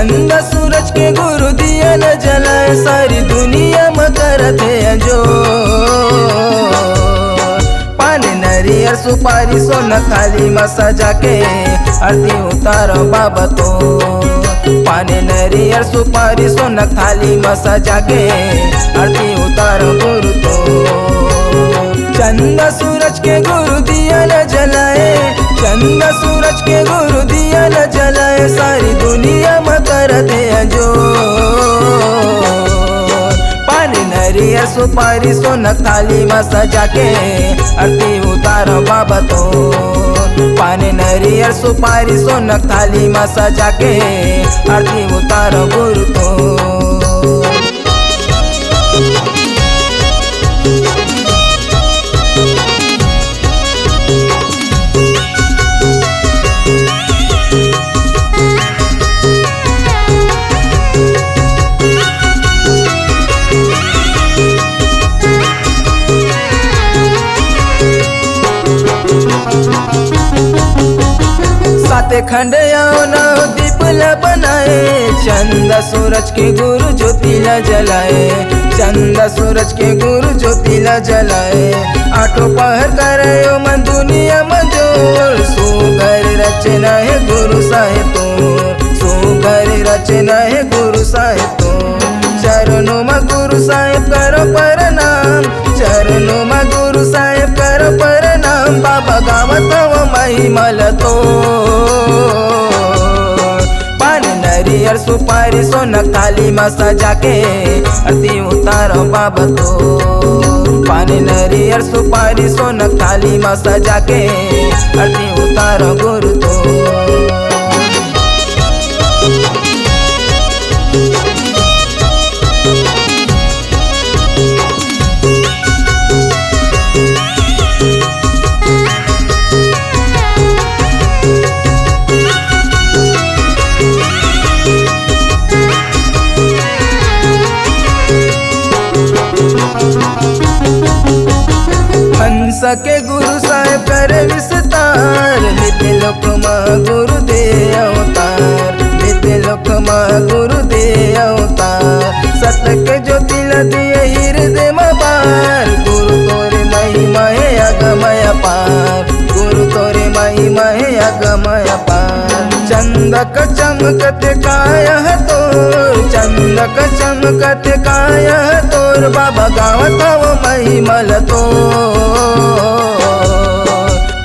चंद सूरज के गुरु दिया न जलाए, सारी दुनिया में करते जो। पान नरियर सुपारी सोना थाली में सजा के आरती उतारो बाबा तो। पान नरियर सुपारी सोना थाली में सजा के आरती उतारो गुरु तो। चंद सूरज के गुरु दिया न जलाए, चंद सूरज के गुरु दिया न जलाए, सारी दुनिया में करते जो। पानी नरियर सुपारी सोना थाली में सजा के आरती उतारो बाबा तो। पानी नरियर सुपारी सोना थाली में सजा के आरती उतारो गुरु तो। साते खंड नौ दीप बनाए, चंद सूरज के गुरु ज्योतिला जलाए, चंद सूरज के गुरु ज्योतिला जलाए। आठों पहर करे मन दुनिया में जोर, सुगर रचना है गुरु साहेब तो, सुगर रचना है गुरु साहेब तो। चरणों में गुरु साहेब करो प्रणाम, चरणों में गुरु साहेब करो प्रणाम, बाबा गावत वो महिमल तो। पान नरियर सुपारी सोना थाली में सजा के आरती उतारो बाबा तो। पान नरियर सुपारी सोना थाली में सजा के आरती उतारो गुरु तो। हंस के गुरु साहेब करे विस्तार, नित्य लोक में गुरु दे अवतार, नित्य लोक में गुरु दे अवतार। सत्य के ज्योति दिए हृदय में बार, गुरु तोरे महिमा है अगमय पार, गुरु तोरे महिमा है अगमय पार। चंदक चमकते काया तोर, चंदक चमकते काया तोर, बाबा गावत वो महिमल तो।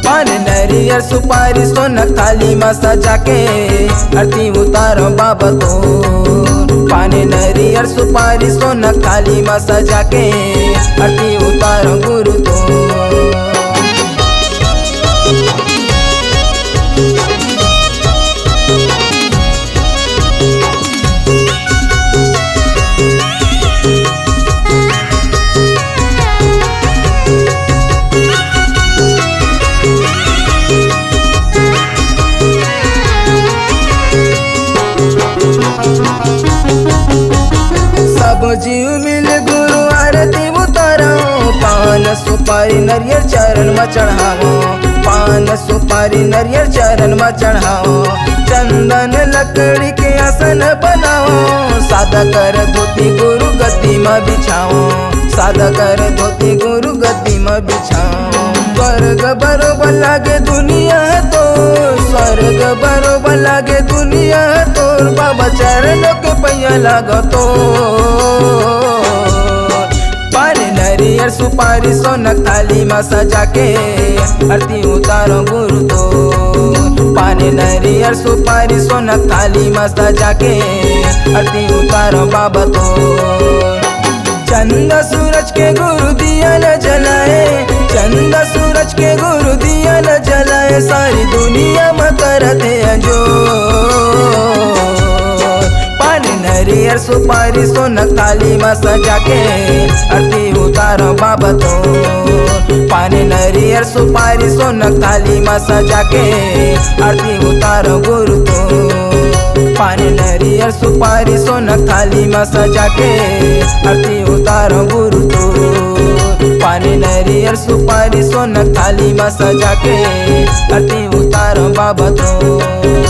पान नरियर सुपारी सोना थाली में सजा के आरती उतारो बाबा तो। पान नरियर सुपारी सोना थाली में सजा के आरती उतारो गुरु तो। सब जीव मिल गुरु आरती उतारो, पान सुपारी नरियर चरण में चढ़ाओ, पान सुपारी नरियर चरण में चढ़ाओ। चंदन लकड़ी के आसन बनाओ, सादा कर धोती गुरु गद्दी में बिछाओ, सादा कर धोती गुरु गद्दी में बिछाओ। स्वर्ग बरोबर लागे दुनिया तो, स्वर्ग बरोबर लागे दुनिया तोर, बाबा चरणों के पैया लागो तो। पान नरियर सुपारी सोना थाली में सजा के आरती उतारो गुरु तो। पान नरियर सुपारी सोना थाली में सजा के आरती उतारो बाबा तो। चंद सूरज के गुरु दिया न जलाए, चंद सूरज के गुरु दिया न जलाए, सारी दुनिया में करते जो। पान नरियर सुपारी सोना थाली में सजा के आरती उतारो बाबा तो। पान नरियर सुपारी सोना थाली में सजा के आरती उतारो गुरु तो। पान नरियर सुपारी सोना थाली में सजा के आरती उतारो गुरु तो। पान नरियर सुपारी सोना थाली में सजा के आरती उतारो बाबा तो।